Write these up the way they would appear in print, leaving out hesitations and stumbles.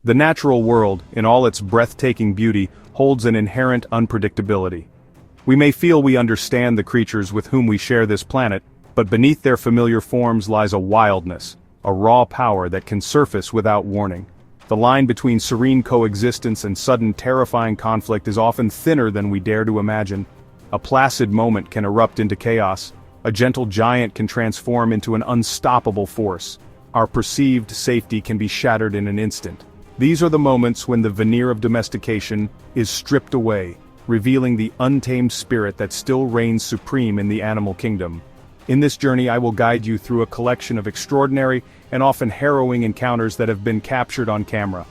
The natural world, in all its breathtaking beauty, holds an inherent unpredictability. We may feel we understand the creatures with whom we share this planet, but beneath their familiar forms lies a wildness, a raw power that can surface without warning. The line between serene coexistence and sudden terrifying conflict is often thinner than we dare to imagine. A placid moment can erupt into chaos. A gentle giant can transform into an unstoppable force. Our perceived safety can be shattered in an instant. These are the moments when the veneer of domestication is stripped away, revealing the untamed spirit that still reigns supreme in the animal kingdom. In this journey I will guide you through a collection of extraordinary and often harrowing encounters that have been captured on camera.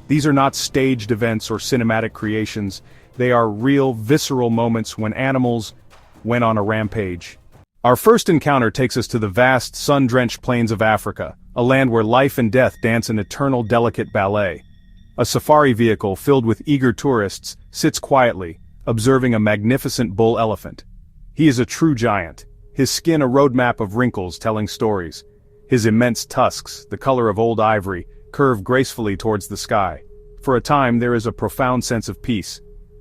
These are not staged events or cinematic creations, they are real, visceral moments when animals went on a rampage. Our first encounter takes us to the vast, sun-drenched plains of Africa, a land where life and death dance an eternal delicate ballet. A safari vehicle filled with eager tourists sits quietly, observing a magnificent bull elephant. He is a true giant, his skin a roadmap of wrinkles telling stories. His immense tusks, the color of old ivory, curve gracefully towards the sky. For a time there is a profound sense of peace.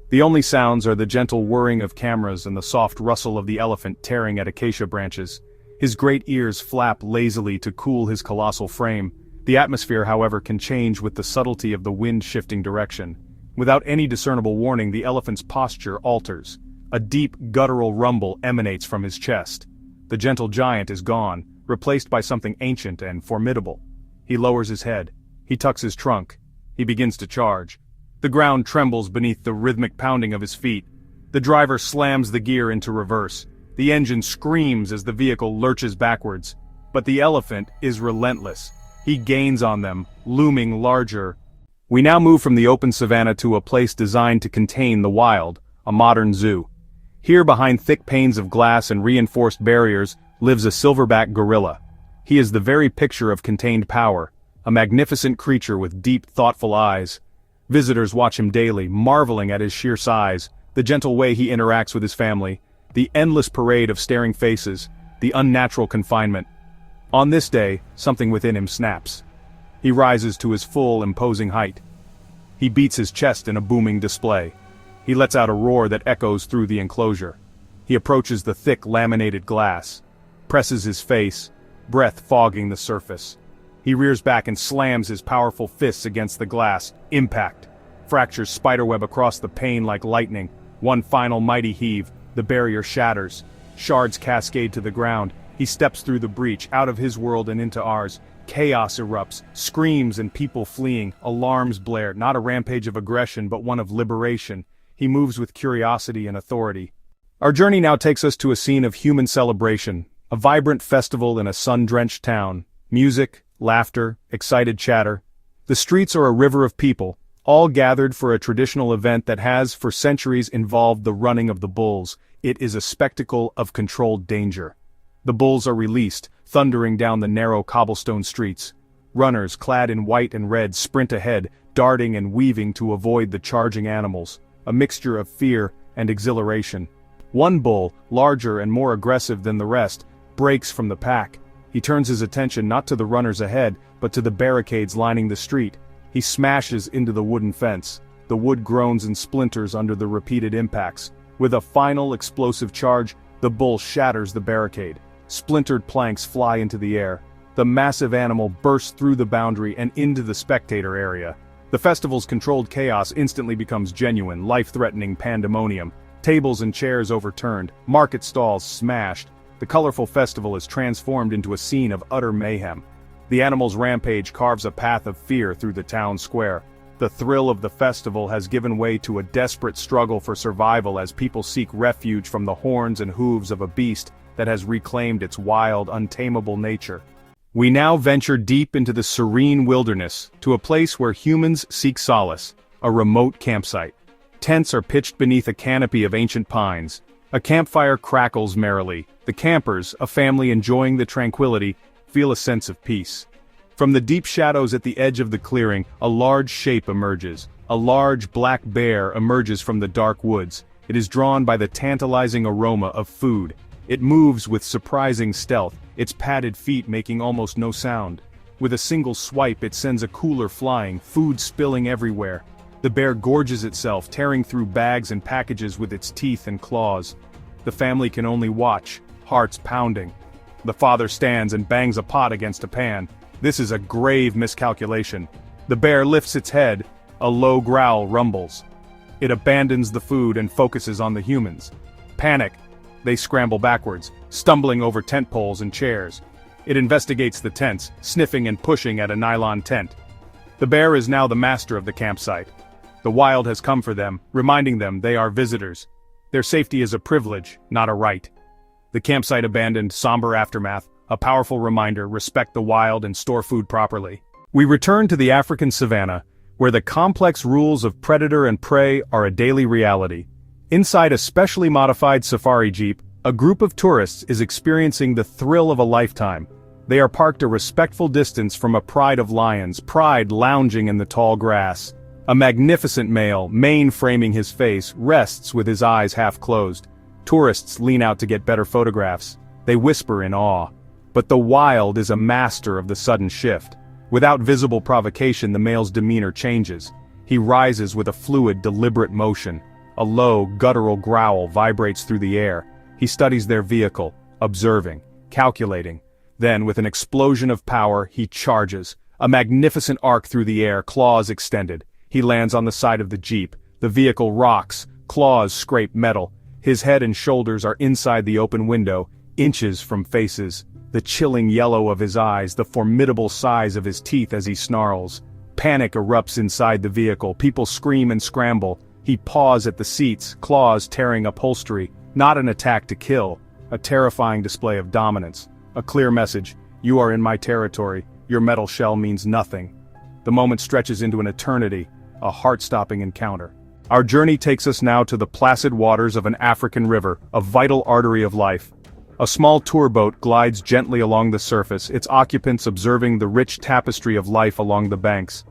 The only sounds are the gentle whirring of cameras and the soft rustle of the elephant tearing at acacia branches. His great ears flap lazily to cool his colossal frame. The atmosphere, however, can change with the subtlety of the wind shifting direction. Without any discernible warning, the elephant's posture alters. A deep, guttural rumble emanates from his chest. The gentle giant is gone, replaced by something ancient and formidable. He lowers his head. He tucks his trunk. He begins to charge. The ground trembles beneath the rhythmic pounding of his feet. The driver slams the gear into reverse. The engine screams as the vehicle lurches backwards. But the elephant is relentless. He gains on them, looming larger. We now move from the open savanna to a place designed to contain the wild, a modern zoo. Here, behind thick panes of glass and reinforced barriers, lives a silverback gorilla. He is the very picture of contained power, a magnificent creature with deep, thoughtful eyes. Visitors watch him daily, marveling at his sheer size, the gentle way he interacts with his family, the endless parade of staring faces, the unnatural confinement. On this day, something within him snaps. He rises to his full, imposing height. He beats his chest in a booming display. He lets out a roar that echoes through the enclosure. He approaches the thick, laminated glass, presses his face, breath fogging the surface. He rears back and slams his powerful fists against the glass. Impact. Fractures spiderweb across the pane like lightning. One final mighty heave, the barrier shatters. Shards cascade to the ground. He steps through the breach, out of his world and into ours. Chaos erupts, screams and people fleeing, alarms blare, not a rampage of aggression but one of liberation. He moves with curiosity and authority. Our journey now takes us to a scene of human celebration, a vibrant festival in a sun-drenched town. Music, laughter, excited chatter. The streets are a river of people, all gathered for a traditional event that has, for centuries, involved the running of the bulls. It is a spectacle of controlled danger. The bulls are released, thundering down the narrow cobblestone streets. Runners, clad in white and red, sprint ahead, darting and weaving to avoid the charging animals. A mixture of fear and exhilaration. One bull, larger and more aggressive than the rest, breaks from the pack. He turns his attention not to the runners ahead, but to the barricades lining the street. He smashes into the wooden fence. The wood groans and splinters under the repeated impacts. With a final explosive charge, the bull shatters the barricade. Splintered planks fly into the air. The massive animal bursts through the boundary and into the spectator area. The festival's controlled chaos instantly becomes genuine, life-threatening pandemonium. Tables and chairs overturned, market stalls smashed. The colorful festival is transformed into a scene of utter mayhem. The animal's rampage carves a path of fear through the town square. The thrill of the festival has given way to a desperate struggle for survival as people seek refuge from the horns and hooves of a beast that has reclaimed its wild, untamable nature. We now venture deep into the serene wilderness, to a place where humans seek solace, a remote campsite. Tents are pitched beneath a canopy of ancient pines. A campfire crackles merrily. The campers, a family enjoying the tranquility, feel a sense of peace. From the deep shadows at the edge of the clearing, a large shape emerges. A large black bear emerges from the dark woods. It is drawn by the tantalizing aroma of food. It moves with surprising stealth, its padded feet making almost no sound. With a single swipe it sends a cooler flying, food spilling everywhere. The bear gorges itself, tearing through bags and packages with its teeth and claws. The family can only watch, hearts pounding. The father stands and bangs a pot against a pan. This is a grave miscalculation. The bear lifts its head, a low growl rumbles. It abandons the food and focuses on the humans. Panic. They scramble backwards, stumbling over tent poles and chairs. It investigates the tents, sniffing and pushing at a nylon tent. The bear is now the master of the campsite. The wild has come for them, reminding them they are visitors. Their safety is a privilege, not a right. The campsite abandoned, somber aftermath, a powerful reminder: respect the wild and store food properly. We return to the African savanna, where the complex rules of predator and prey are a daily reality. Inside a specially modified safari jeep, a group of tourists is experiencing the thrill of a lifetime. They are parked a respectful distance from a pride of lions, pride lounging in the tall grass. A magnificent male, mane framing his face, rests with his eyes half closed. Tourists lean out to get better photographs. They whisper in awe. But the wild is a master of the sudden shift. Without visible provocation, the male's demeanor changes. He rises with a fluid, deliberate motion. A low, guttural growl vibrates through the air. He studies their vehicle, observing, calculating. Then, with an explosion of power, he charges. A magnificent arc through the air, claws extended. He lands on the side of the jeep. The vehicle rocks, claws scrape metal. His head and shoulders are inside the open window, inches from faces. The chilling yellow of his eyes, the formidable size of his teeth as he snarls. Panic erupts inside the vehicle. People scream and scramble. He paws at the seats, claws tearing upholstery. Not an attack to kill, a terrifying display of dominance. A clear message: you are in my territory, your metal shell means nothing. The moment stretches into an eternity, a heart-stopping encounter. Our journey takes us now to the placid waters of an African river, a vital artery of life. A small tour boat glides gently along the surface, its occupants observing the rich tapestry of life along the banks.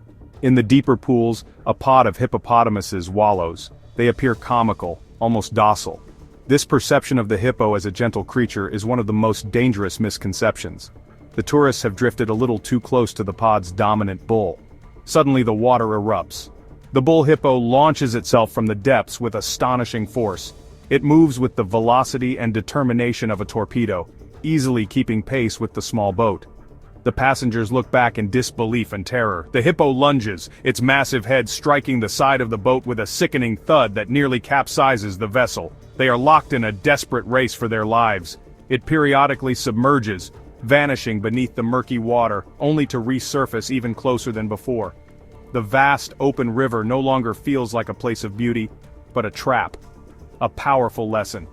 In the deeper pools, a pod of hippopotamuses wallows. They appear comical, almost docile. This perception of the hippo as a gentle creature is one of the most dangerous misconceptions. The tourists have drifted a little too close to the pod's dominant bull. Suddenly the water erupts. The bull hippo launches itself from the depths with astonishing force. It moves with the velocity and determination of a torpedo, easily keeping pace with the small boat. The passengers look back in disbelief and terror. The hippo lunges, its massive head striking the side of the boat with a sickening thud that nearly capsizes the vessel. They are locked in a desperate race for their lives. It periodically submerges, vanishing beneath the murky water, only to resurface even closer than before. The vast, open river no longer feels like a place of beauty, but a trap. A powerful lesson.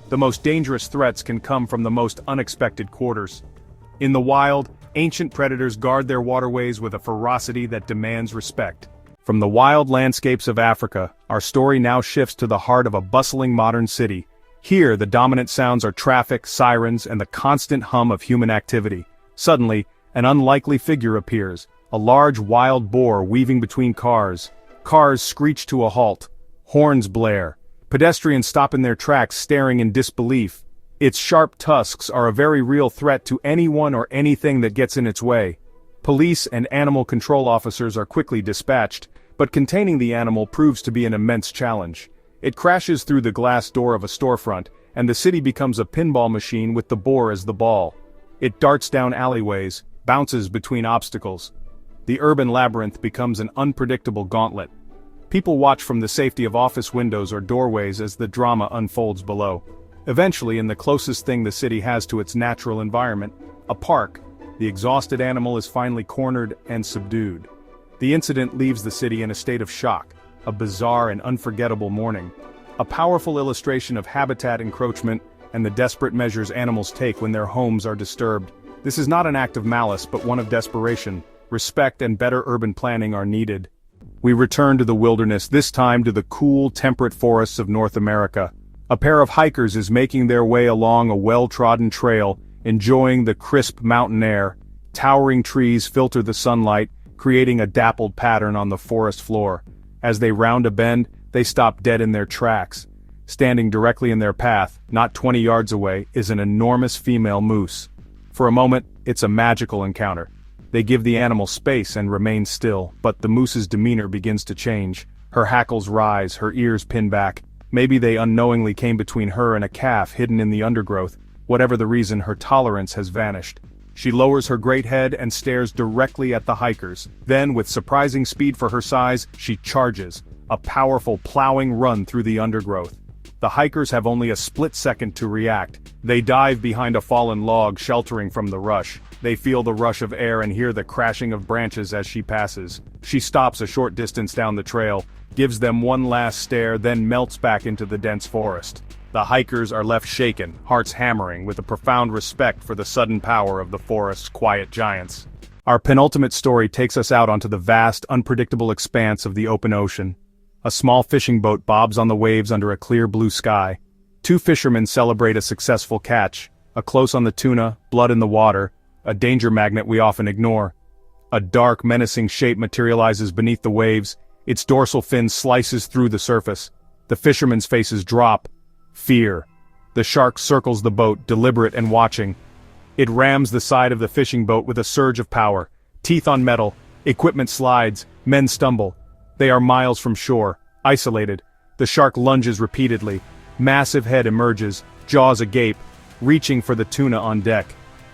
The most dangerous threats can come from the most unexpected quarters. In the wild, ancient predators guard their waterways with a ferocity that demands respect. From the wild landscapes of Africa, our story now shifts to the heart of a bustling modern city. Here, the dominant sounds are traffic, sirens, and the constant hum of human activity. Suddenly, an unlikely figure appears, a large wild boar weaving between cars. Cars screech to a halt. Horns blare. Pedestrians stop in their tracks, staring in disbelief. Its sharp tusks are a very real threat to anyone or anything that gets in its way. Police and animal control officers are quickly dispatched, but containing the animal proves to be an immense challenge. It crashes through the glass door of a storefront, and the city becomes a pinball machine with the boar as the ball. It darts down alleyways, bounces between obstacles. The urban labyrinth becomes an unpredictable gauntlet. People watch from the safety of office windows or doorways as the drama unfolds below. Eventually, in the closest thing the city has to its natural environment, a park, the exhausted animal is finally cornered and subdued. The incident leaves the city in a state of shock, a bizarre and unforgettable morning. A powerful illustration of habitat encroachment and the desperate measures animals take when their homes are disturbed. This is not an act of malice but one of desperation. Respect and better urban planning are needed. We return to the wilderness, this time to the cool, temperate forests of North America. A pair of hikers is making their way along a well-trodden trail, enjoying the crisp mountain air. Towering trees filter the sunlight, creating a dappled pattern on the forest floor. As they round a bend, they stop dead in their tracks. Standing directly in their path, not 20 yards away, is an enormous female moose. For a moment, it's a magical encounter. They give the animal space and remain still, but the moose's demeanor begins to change. Her hackles rise, her ears pin back. Maybe they unknowingly came between her and a calf hidden in the undergrowth. Whatever the reason, her tolerance has vanished. She lowers her great head and stares directly at the hikers. Then, with surprising speed for her size, she charges. A powerful plowing run through the undergrowth. The hikers have only a split second to react. They dive behind a fallen log, sheltering from the rush. They feel the rush of air and hear the crashing of branches as she passes. She stops a short distance down the trail, gives them one last stare, then melts back into the dense forest. The hikers are left shaken, hearts hammering, with a profound respect for the sudden power of the forest's quiet giants. Our penultimate story takes us out onto the vast, unpredictable expanse of the open ocean. A small fishing boat bobs on the waves under a clear blue sky. Two fishermen celebrate a successful catch, a close on the tuna, blood in the water, a danger magnet we often ignore. A dark, menacing shape materializes beneath the waves, its dorsal fin slices through the surface. The fishermen's faces drop. Fear. The shark circles the boat, deliberate and watching. It rams the side of the fishing boat with a surge of power. Teeth on metal, equipment slides, men stumble. They are miles from shore, isolated. The shark lunges repeatedly. Massive head emerges, jaws agape, reaching for the tuna on deck.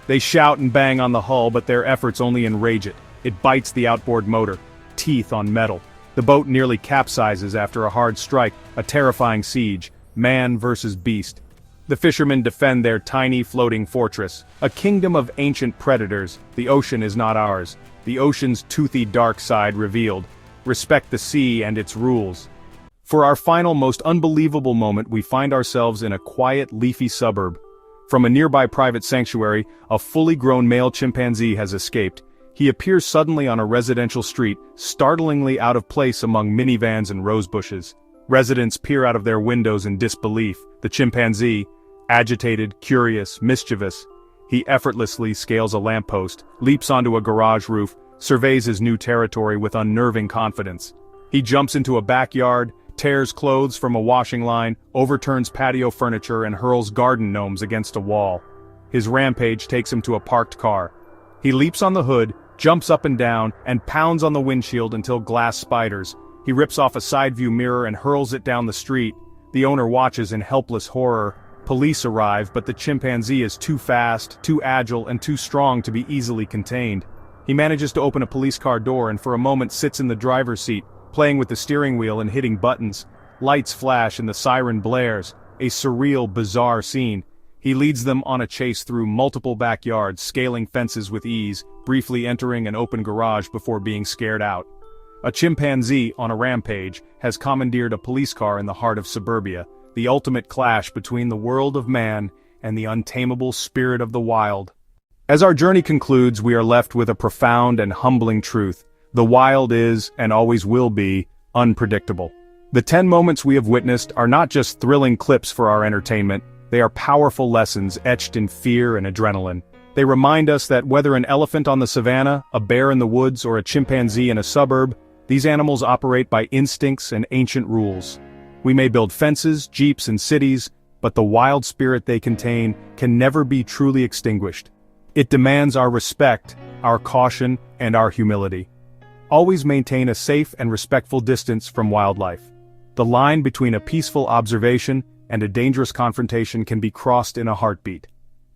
They shout and bang on the hull, but their efforts only enrage it. It bites the outboard motor. Teeth on metal. The boat nearly capsizes after a hard strike, a terrifying siege. Man versus beast. The fishermen defend their tiny floating fortress, a kingdom of ancient predators. The ocean is not ours. The ocean's toothy dark side revealed. Respect the sea and its rules. For our final, most unbelievable moment, we find ourselves in a quiet, leafy suburb. From a nearby private sanctuary, a fully grown male chimpanzee has escaped. He appears suddenly on a residential street, startlingly out of place among minivans and rose bushes. Residents peer out of their windows in disbelief. The chimpanzee, agitated, curious, mischievous. He effortlessly scales a lamppost, leaps onto a garage roof, surveys his new territory with unnerving confidence. He jumps into a backyard, tears clothes from a washing line, overturns patio furniture and hurls garden gnomes against a wall. His rampage takes him to a parked car. He leaps on the hood, jumps up and down, and pounds on the windshield until glass spiders. He rips off a side view mirror and hurls it down the street. The owner watches in helpless horror. Police arrive, but the chimpanzee is too fast, too agile, and too strong to be easily contained. He manages to open a police car door and for a moment sits in the driver's seat, playing with the steering wheel and hitting buttons. Lights flash and the siren blares, a surreal, bizarre scene. He leads them on a chase through multiple backyards, scaling fences with ease, briefly entering an open garage before being scared out. A chimpanzee, on a rampage, has commandeered a police car in the heart of suburbia, the ultimate clash between the world of man and the untamable spirit of the wild. As our journey concludes, we are left with a profound and humbling truth. The wild is, and always will be, unpredictable. The 10 moments we have witnessed are not just thrilling clips for our entertainment, they are powerful lessons etched in fear and adrenaline. They remind us that whether an elephant on the savanna, a bear in the woods, or a chimpanzee in a suburb, these animals operate by instincts and ancient rules. We may build fences, jeeps, and cities, but the wild spirit they contain can never be truly extinguished. It demands our respect, our caution, and our humility. Always maintain a safe and respectful distance from wildlife. The line between a peaceful observation and a dangerous confrontation can be crossed in a heartbeat.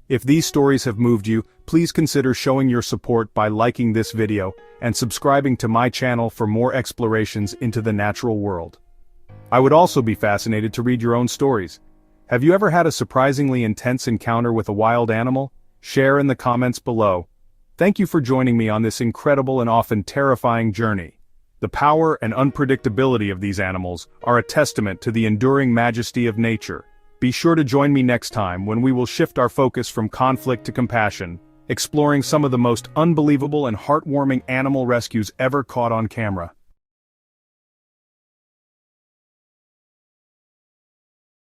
If these stories have moved you, please consider showing your support by liking this video and subscribing to my channel for more explorations into the natural world. I would also be fascinated to read your own stories. Have you ever had a surprisingly intense encounter with a wild animal? Share in the comments below. Thank you for joining me on this incredible and often terrifying journey. The power and unpredictability of these animals are a testament to the enduring majesty of nature. Be sure to join me next time when we will shift our focus from conflict to compassion, exploring some of the most unbelievable and heartwarming animal rescues ever caught on camera.